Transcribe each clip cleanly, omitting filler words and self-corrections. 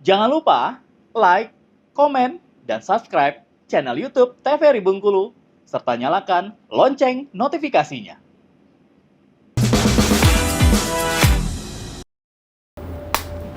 Jangan lupa like, komen, dan subscribe channel YouTube TVRI Bengkulu, serta nyalakan lonceng notifikasinya.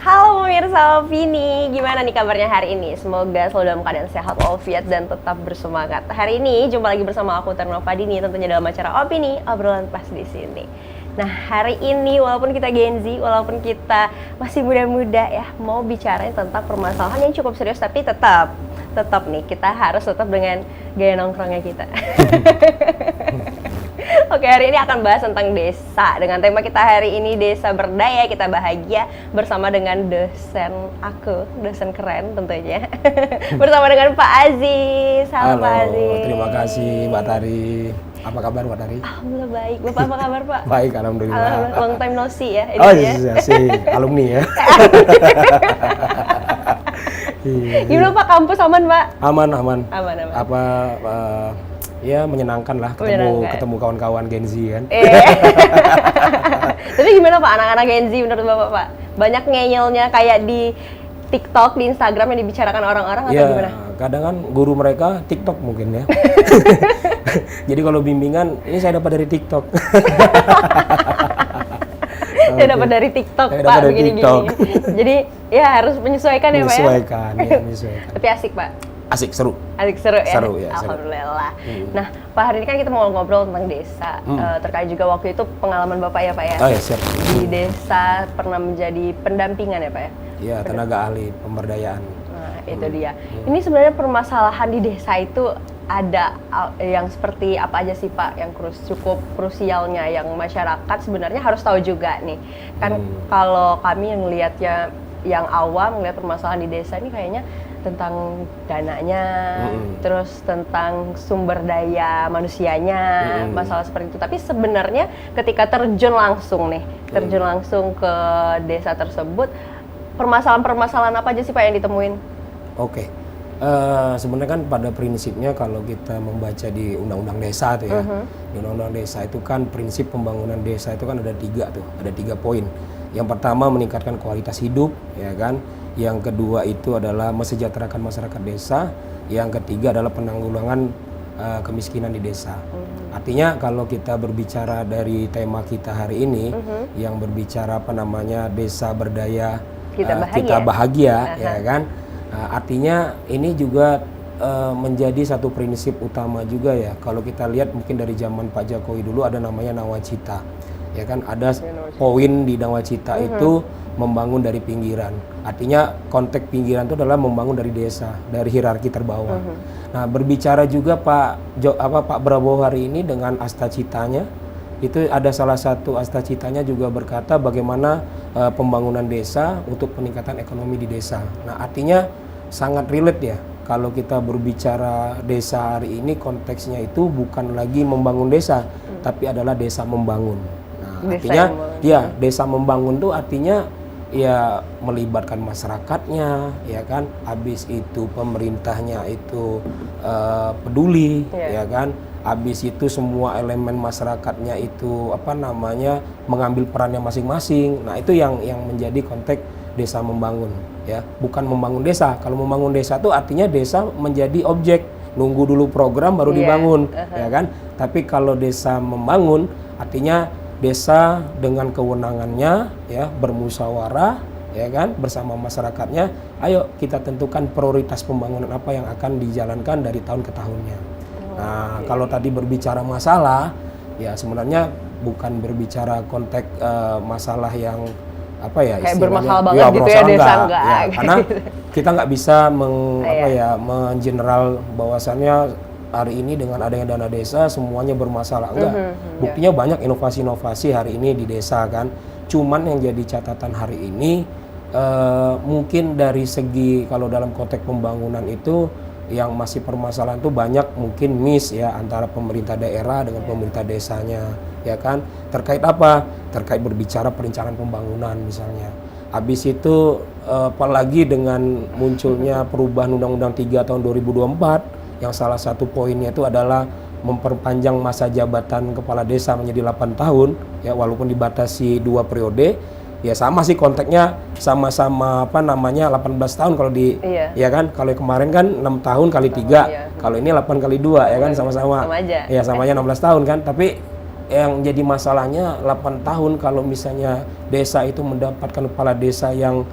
Halo pemirsa Opini, gimana nih kabarnya hari ini? Semoga selalu dalam keadaan sehat walafiat dan tetap bersemangat. Hari ini jumpa lagi bersama aku Terno Fadini, tentunya dalam acara Opini, obrolan pas di sini. Nah, hari ini walaupun kita Gen Z, walaupun kita masih muda-muda ya, mau bicara tentang permasalahan yang cukup serius, tapi tetap nih kita harus tetap dengan gaya nongkrongnya kita. Oke, hari ini akan bahas tentang desa. Dengan tema kita hari ini Desa Berdaya, kita bahagia bersama dengan dosen keren tentunya. Bersama dengan Pak Aziz. Halo Pak Aziz. Terima kasih Mbak Tari. Apa kabar Mbak Tari? Alhamdulillah baik. Bapak apa kabar Pak? Baik, alhamdulillah. Long time no see ya. Iya sih, alumni ya. Gimana Pak, kampus aman Pak? Aman. Apa ya menyenangkan lah ketemu kawan-kawan Gen Z kan. Tapi gimana Pak, anak-anak Gen Z menurut Bapak Pak? Banyak ngeyelnya kayak di TikTok, di Instagram yang dibicarakan orang-orang atau gimana? Kadang kan guru mereka TikTok mungkin ya. Jadi kalau bimbingan ini saya dapat dari TikTok. Saya dapat dari TikTok Pak, begini-gini. Jadi ya harus menyesuaikan ya Pak ya? Menyesuaikan. Tapi asik Pak? Asik, seru ya? Seru ya. Alhamdulillah. Nah Pak, hari ini kan kita mau ngobrol tentang desa. Terkait juga waktu itu pengalaman Bapak ya Pak ya? Oh ya, siap. Di desa pernah menjadi pendampingan ya Pak ya? Iya, tenaga ahli pemberdayaan. Nah itu dia. Ini sebenarnya permasalahan di desa itu ada yang seperti apa aja sih Pak yang cukup krusialnya yang masyarakat sebenarnya harus tahu juga nih. Kan kalau kami yang ngelihatnya yang awam ngelihat permasalahan di desa ini kayaknya tentang dananya, terus tentang sumber daya manusianya, masalah seperti itu. Tapi sebenarnya ketika terjun langsung ke desa tersebut, permasalahan-permasalahan apa aja sih Pak yang ditemuin? Oke. Sebenarnya kan pada prinsipnya kalau kita membaca di Undang-Undang Desa tuh ya, di Undang-Undang Desa itu kan prinsip pembangunan desa itu kan ada tiga poin. Yang pertama meningkatkan kualitas hidup, ya kan. Yang kedua itu adalah mesejahterakan masyarakat desa. Yang ketiga adalah penanggulangan kemiskinan di desa. Artinya kalau kita berbicara dari tema kita hari ini, yang berbicara desa berdaya, kita bahagia, ya kan. Artinya ini juga menjadi satu prinsip utama juga ya. Kalau kita lihat mungkin dari zaman Pak Jokowi dulu ada namanya Nawacita, ya kan, ada poin di Nawacita itu membangun dari pinggiran. Artinya konteks pinggiran itu adalah membangun dari desa, dari hierarki terbawah. Nah, berbicara juga Pak Prabowo hari ini dengan astacitanya, itu ada salah satu astacitanya juga berkata bagaimana pembangunan desa untuk peningkatan ekonomi di desa. Nah, artinya sangat relate ya. Kalau kita berbicara desa hari ini konteksnya itu bukan lagi membangun desa, tapi adalah desa membangun. Nah, artinya desa membangun itu artinya ya melibatkan masyarakatnya, ya kan. Habis itu pemerintahnya itu peduli, ya kan. Habis itu semua elemen masyarakatnya itu mengambil perannya masing-masing. Nah, itu yang menjadi konteks desa membangun ya, bukan membangun desa. Kalau membangun desa itu artinya desa menjadi objek, nunggu dulu program baru dibangun, ya kan. Tapi kalau desa membangun artinya desa dengan kewenangannya ya bermusyawarah, ya kan, bersama masyarakatnya. Ayo kita tentukan prioritas pembangunan apa yang akan dijalankan dari tahun ke tahunnya. Nah, kalau tadi berbicara masalah, ya sebenarnya bukan berbicara konteks masalah yang kayak bermasalah banget gitu ya desa enggak. Ya, karena kita nggak bisa mengeneral bahwasannya hari ini dengan adanya dana desa semuanya bermasalah, enggak. Buktinya banyak inovasi-inovasi hari ini di desa kan. Cuman yang jadi catatan hari ini mungkin dari segi kalau dalam konteks pembangunan itu yang masih permasalahan itu banyak mungkin miss ya antara pemerintah daerah dengan pemerintah desanya, ya kan. Terkait apa? Terkait berbicara perencanaan pembangunan misalnya. Habis itu apalagi dengan munculnya perubahan Undang-Undang 3 tahun 2024 yang salah satu poinnya itu adalah memperpanjang masa jabatan kepala desa menjadi 8 tahun ya, walaupun dibatasi 2 periode. ya sama sih konteksnya sama-sama apa namanya 18 tahun kalau di Iya. ya kan, kalau kemarin kan 6 tahun kali 3, iya. kalau ini 8 kali 2 ya kan sama-sama. Sama aja. Ya sama aja 16 tahun kan, tapi yang jadi masalahnya 8 tahun kalau misalnya desa itu mendapatkan kepala desa yang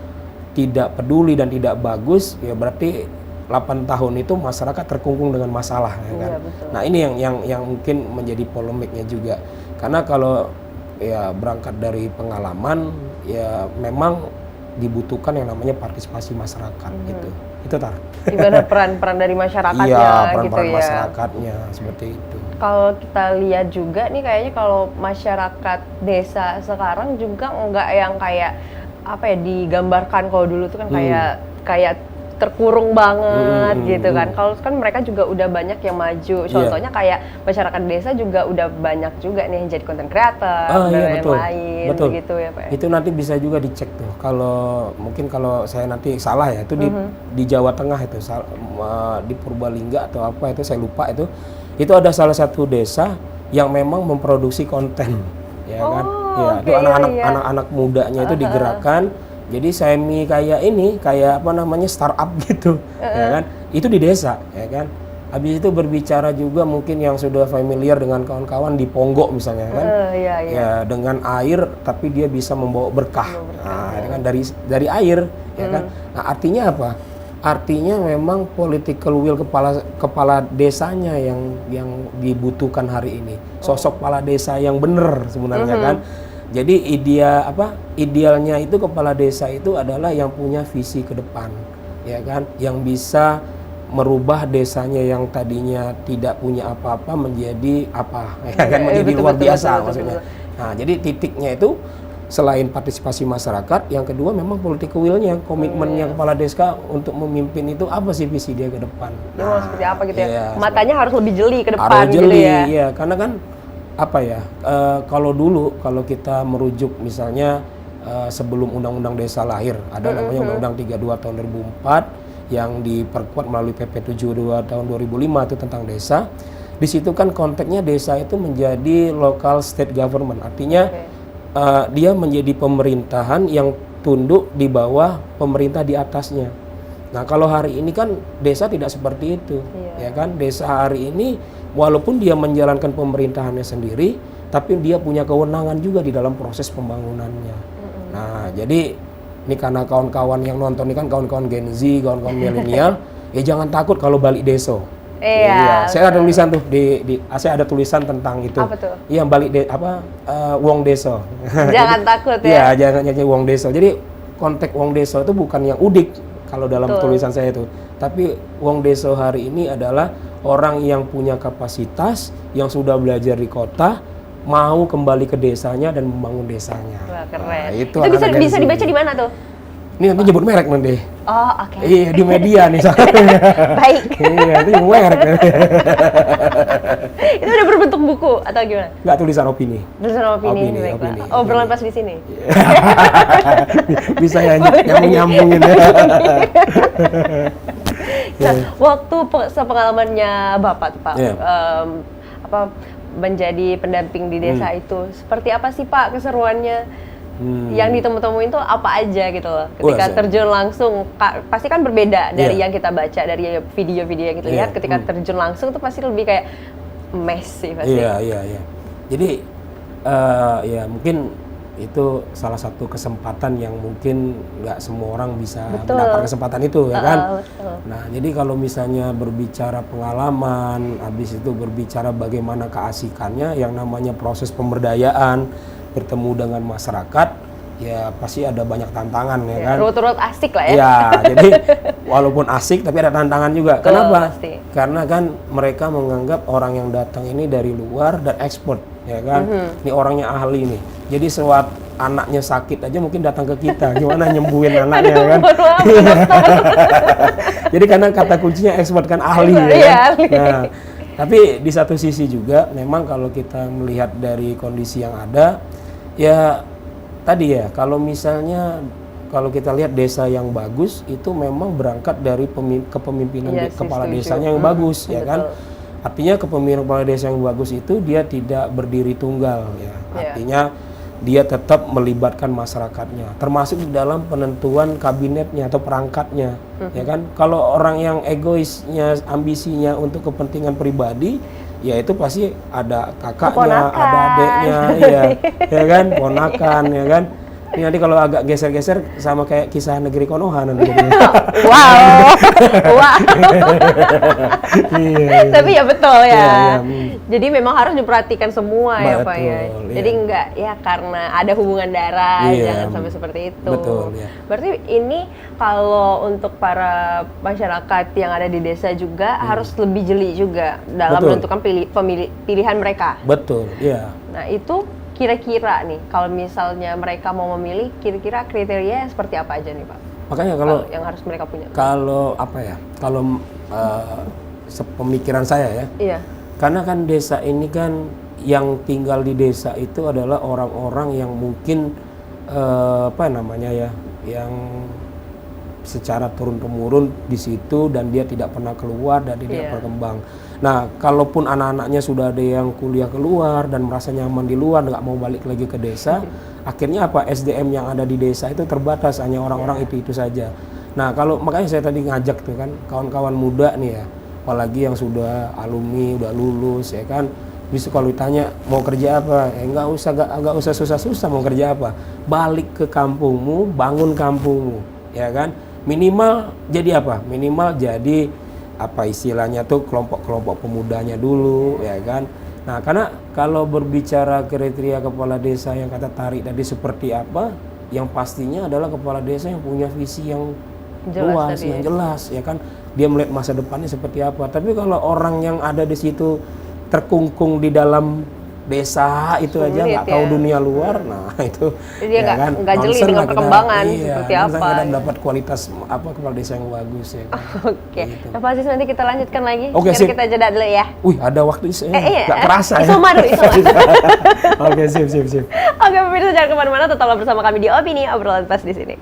tidak peduli dan tidak bagus, ya berarti 8 tahun itu masyarakat terkungkung dengan masalah ya kan. Iya, betul. Nah, ini yang mungkin menjadi polemiknya juga. Karena kalau ya berangkat dari pengalaman ya memang dibutuhkan yang namanya partisipasi masyarakat gitu. Itu Tar. Gimana peran-peran dari masyarakatnya Iya, gitu peran-peran ya. masyarakatnya seperti itu. Kalau kita lihat juga nih kayaknya kalau masyarakat desa sekarang juga nggak yang kayak apa ya digambarkan kalau dulu tuh kan kayak terkurung banget gitu kan. Kalau kan mereka juga udah banyak yang maju. Contohnya kayak masyarakat desa juga udah banyak juga nih yang jadi content creator dan Iya, lain-lain betul. gitu ya Pak. Itu nanti bisa juga dicek tuh. Kalau mungkin kalau saya nanti salah ya, itu di Jawa Tengah itu di Purbalingga atau apa itu saya lupa itu. Itu ada salah satu desa yang memang memproduksi konten, ya kan? Ya, itu anak-anak mudanya itu digerakkan. Jadi semi kayak ini, kayak apa namanya startup gitu, ya kan? Itu di desa, ya kan? Habis itu berbicara juga mungkin yang sudah familiar dengan kawan-kawan di Ponggok misalnya kan? Ya dengan air, tapi dia bisa membawa berkah. Nah, itu kan dari air, ya kan? Nah artinya apa? Artinya memang political will kepala desanya yang dibutuhkan hari ini. Sosok kepala desa yang benar sebenarnya kan. Jadi idealnya itu kepala desa itu adalah yang punya visi ke depan, ya kan? Yang bisa merubah desanya yang tadinya tidak punya apa-apa menjadi apa, ya kan? Menjadi luar biasa maksudnya. Nah, jadi titiknya itu selain partisipasi masyarakat, yang kedua memang political will-nya, komitmennya kepala desa untuk memimpin itu apa sih visi dia ke depan. Dia mau seperti apa gitu ya? Matanya harus lebih jeli ke depan harus jeli, gitu ya. Iya, karena kan apa ya? Kalau dulu kalau kita merujuk misalnya sebelum Undang-Undang Desa lahir, ada namanya Undang-Undang 32 tahun 2004 yang diperkuat melalui PP 72 tahun 2005 itu tentang desa. Di situ kan konteksnya desa itu menjadi local state government, artinya dia menjadi pemerintahan yang tunduk di bawah pemerintah di atasnya. Nah kalau hari ini kan desa tidak seperti itu, ya kan? Desa hari ini walaupun dia menjalankan pemerintahannya sendiri, tapi dia punya kewenangan juga di dalam proses pembangunannya. Nah jadi ini karena kawan-kawan yang nonton ini kan kawan-kawan Gen Z, kawan-kawan milenial, ya jangan takut kalau balik desa. Iya, saya ada tulisan tuh saya ada tulisan tentang itu. Apa tuh? Iya, balik wong desa. Jangan takut ya. Iya, jangan nyanyi wong desa. Jadi konteks wong desa itu bukan yang udik kalau dalam tulisan saya itu. Tapi wong desa hari ini adalah orang yang punya kapasitas, yang sudah belajar di kota, mau kembali ke desanya dan membangun desanya. Wah, keren. Nah, itu bisa dibaca di mana tuh? Ini nanti nyebut merek nanti. Oh, oke. Iya, di media nih. Baik. Iya, itu merek. Itu udah berbentuk buku atau gimana? Enggak, tulisan opini. Tulisan opini. Opini. Obrolan pas di sini. Bisa ya nyambungin ya. Nah, waktu sepengalamannya Bapak tuh Pak, menjadi pendamping di desa itu, seperti apa sih Pak keseruannya? Yang ditemu-temuin tuh apa aja gitu loh. Ketika terjun langsung, pasti kan berbeda dari yang kita baca, dari video-video yang kita lihat. Ketika terjun langsung tuh pasti lebih kayak mes sih pasti. Iya. Jadi ya mungkin itu salah satu kesempatan yang mungkin nggak semua orang bisa mendapat kesempatan itu, ya kan? Nah, jadi kalau misalnya berbicara pengalaman, habis itu berbicara bagaimana keasikannya, yang namanya proses pemberdayaan, bertemu dengan masyarakat, ya pasti ada banyak tantangan, ya kan? Turut-turut asik lah ya. Ya, jadi walaupun asik tapi ada tantangan juga. Kenapa? Karena kan mereka menganggap orang yang datang ini dari luar dan ekspor, ya kan? Ini orangnya ahli nih. Jadi sewaktu anaknya sakit aja mungkin datang ke kita, gimana nyembuhin anaknya, ya kan? Jadi karena kata kuncinya ekspor kan ahli, ya kan? Nah, tapi di satu sisi juga memang kalau kita melihat dari kondisi yang ada, ya tadi ya, kalau misalnya kalau kita lihat desa yang bagus itu memang berangkat dari kepemimpinan kepala desanya yang bagus, ya kan? Artinya kepemimpinan kepala desa yang bagus itu dia tidak berdiri tunggal, ya. Artinya dia tetap melibatkan masyarakatnya, termasuk di dalam penentuan kabinetnya atau perangkatnya, ya kan? Kalau orang yang egoisnya, ambisinya untuk kepentingan pribadi, ya itu pasti ada kakaknya, Keponakan. ada adeknya, ya kan, ponakan, ya kan. Ini nanti kalau agak geser-geser sama kayak kisah negeri Konoha nanti. Wow, wow. Iya. Tapi ya betul ya. Iya, iya. Jadi memang harus diperhatikan semua ya Pak ya. Betul, iya. Jadi enggak ya karena ada hubungan darah, Iya. jangan sampai seperti itu. Betul, ya. Berarti ini kalau untuk para masyarakat yang ada di desa juga harus lebih jeli juga dalam Betul. menentukan pilihan mereka. Betul, iya. Nah itu kira-kira nih kalau misalnya mereka mau memilih, kira-kira kriteria seperti apa aja nih Pak? Makanya kalau Yang harus mereka punya. kalau apa ya? Kalau sepemikiran saya ya. Iya. Karena kan desa ini kan yang tinggal di desa itu adalah orang-orang yang mungkin apa namanya ya, yang secara turun-temurun di situ dan dia tidak pernah keluar dan tidak Iya. berkembang. Nah, kalaupun anak-anaknya sudah ada yang kuliah keluar dan merasa nyaman di luar, nggak mau balik lagi ke desa, akhirnya apa? SDM yang ada di desa itu terbatas, hanya orang-orang itu saja. Nah, kalau makanya saya tadi ngajak tuh kan kawan-kawan muda nih ya, apalagi yang sudah alumni, udah lulus ya kan. Bisa kalau ditanya mau kerja apa, nggak usah susah-susah mau kerja apa, balik ke kampungmu, bangun kampungmu, ya kan. Minimal jadi apa? Minimal jadi apa istilahnya tuh kelompok-kelompok pemudanya dulu, ya kan. Nah, karena kalau berbicara kriteria kepala desa yang kata Tarik tadi seperti apa, yang pastinya adalah kepala desa yang punya visi yang Jelas luas, tadi yang ya. jelas, ya kan. Dia melihat masa depannya seperti apa. Tapi kalau orang yang ada di situ terkungkung di dalam desa itu aja Sulit nggak tahu ya. dunia luar, nah itu Jadi dia nggak jeli nonsen dengan lah kita. perkembangan Iya, seperti nonsen apa. kadang dapat kualitas apa kepala desa yang bagus ya kan. Oke. Gitu. Nah, Pak Aziz nanti kita lanjutkan lagi. Oke, Sekarang sip. kita jeda dulu ya. Wih, ada waktu Iya. nggak kerasa ya. Isoma dulu, isoma. Oke, sip. Oke, pemirsa jangan kemana-mana, tetaplah bersama kami di Opini Obrolan Pas di sini.